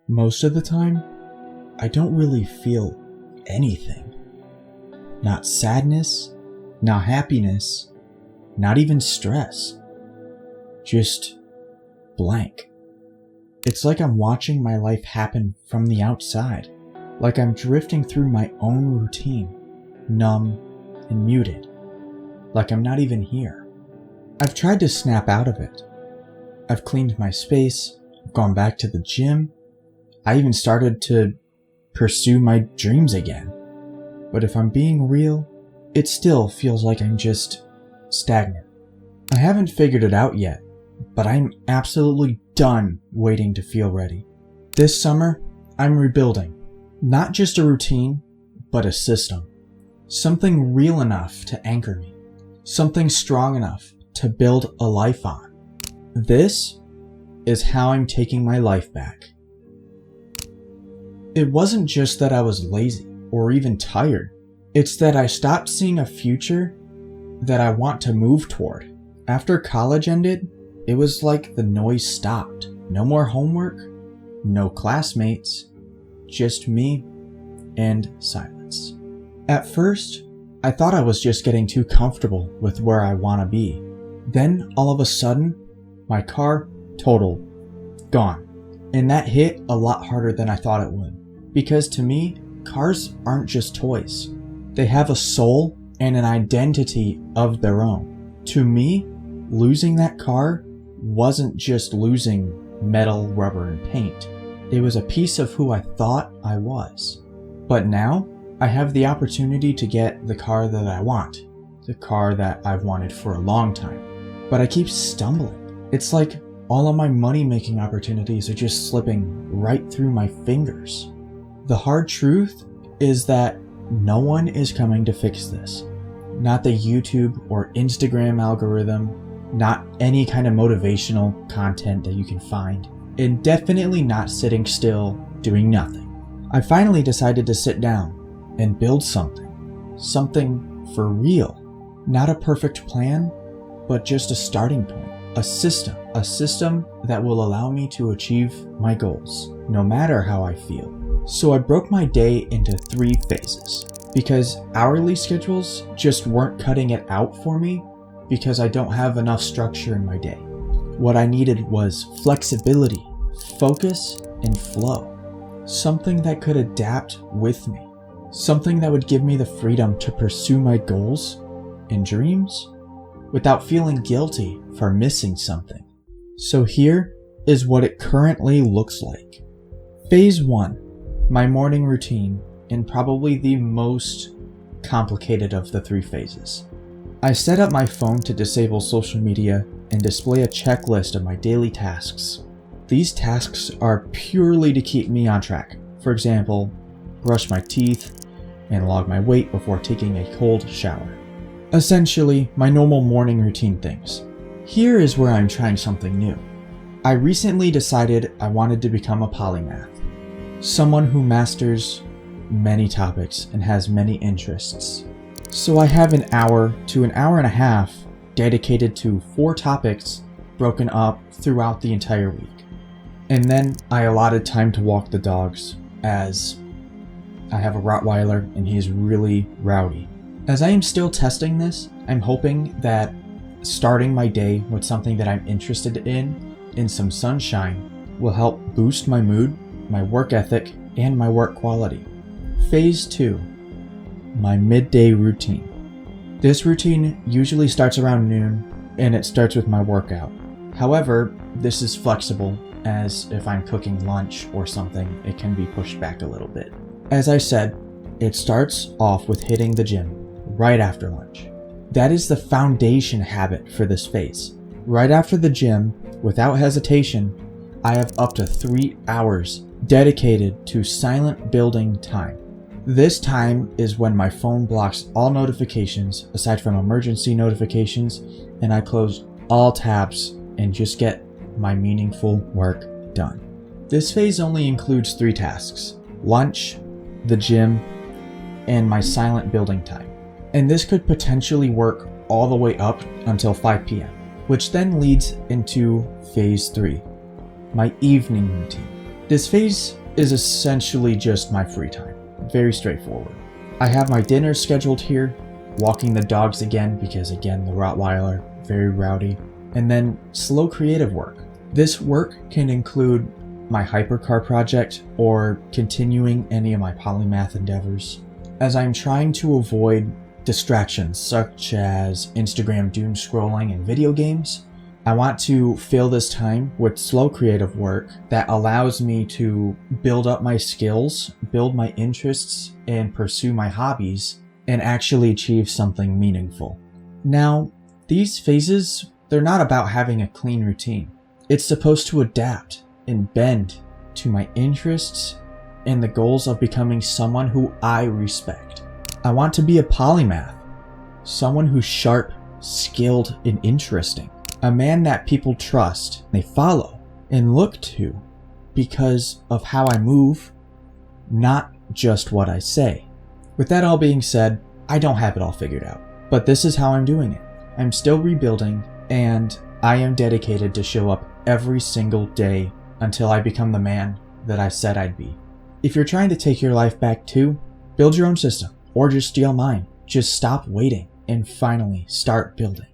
Most of the time, I don't really feel anything. Not sadness, not happiness, not even stress. Just blank. It's like I'm watching my life happen from the outside. Like I'm drifting through my own routine, numb and muted. Like I'm not even here. I've tried to snap out of it. I've cleaned my space, gone back to the gym. I even started to pursue my dreams again. But if I'm being real, it still feels like I'm just stagnant. I haven't figured it out yet, but I'm absolutely done waiting to feel ready. This summer, I'm rebuilding. Not just a routine, but a system. Something real enough to anchor me. Something strong enough to build a life on. This is how I'm taking my life back. It wasn't just that I was lazy or even tired. It's that I stopped seeing a future that I want to move toward. After college ended, it was like the noise stopped. No more homework, no classmates, just me and silence. At first, I thought I was just getting too comfortable with where I want to be. Then, all of a sudden, my car totaled. Gone. And that hit a lot harder than I thought it would. Because to me, cars aren't just toys. They have a soul and an identity of their own. To me, losing that car wasn't just losing metal, rubber, and paint. It was a piece of who I thought I was. But now, I have the opportunity to get the car that I want. The car that I've wanted for a long time. But I keep stumbling. It's like all of my money-making opportunities are just slipping right through my fingers. The hard truth is that no one is coming to fix this. Not the YouTube or Instagram algorithm, not any kind of motivational content that you can find, and definitely not sitting still doing nothing. I finally decided to sit down and build something for real. Not a perfect plan, but just a starting point, a system that will allow me to achieve my goals, no matter how I feel. So I broke my day into 3 phases, because hourly schedules just weren't cutting it out for me because I don't have enough structure in my day. What I needed was flexibility, focus, and flow. Something that could adapt with me. Something that would give me the freedom to pursue my goals and dreams without feeling guilty for missing something. So here is what it currently looks like. Phase 1. My morning routine, and probably the most complicated of the 3 phases. I set up my phone to disable social media and display a checklist of my daily tasks. These tasks are purely to keep me on track. For example, brush my teeth and log my weight before taking a cold shower. Essentially, my normal morning routine things. Here is where I'm trying something new. I recently decided I wanted to become a polymath. Someone who masters many topics and has many interests. So I have an hour to an hour and a half dedicated to 4 topics broken up throughout the entire week. And then I allotted time to walk the dogs, as I have a Rottweiler and he's really rowdy. As I am still testing this, I'm hoping that starting my day with something that I'm interested in some sunshine, will help boost my mood, my work ethic, and my work quality. Phase 2. My midday routine. This routine usually starts around noon, and it starts with my workout. However, this is flexible, as if I'm cooking lunch or something, it can be pushed back a little bit. As I said, it starts off with hitting the gym right after lunch. That is the foundation habit for this phase. Right after the gym, without hesitation, I have up to 3 hours dedicated to silent building time. This time is when my phone blocks all notifications aside from emergency notifications, and I close all tabs and just get my meaningful work done. This phase only includes 3 tasks: lunch, the gym, and my silent building time. And this could potentially work all the way up until 5 p.m., which then leads into phase 3, my evening routine. This phase is essentially just my free time. Very straightforward. I have my dinner scheduled here, walking the dogs again because again the Rottweiler, very rowdy, and then slow creative work. This work can include my hypercar project or continuing any of my polymath endeavors, as I'm trying to avoid distractions such as Instagram doom scrolling and video games. I want to fill this time with slow creative work that allows me to build up my skills, build my interests, and pursue my hobbies, and actually achieve something meaningful. Now, these phases, they're not about having a clean routine. It's supposed to adapt and bend to my interests and the goals of becoming someone who I respect. I want to be a polymath, someone who's sharp, skilled, and interesting. A man that people trust, they follow, and look to because of how I move, not just what I say. With that all being said, I don't have it all figured out, but this is how I'm doing it. I'm still rebuilding, and I am dedicated to show up every single day until I become the man that I said I'd be. If you're trying to take your life back too, build your own system, or just steal mine. Just stop waiting and finally start building.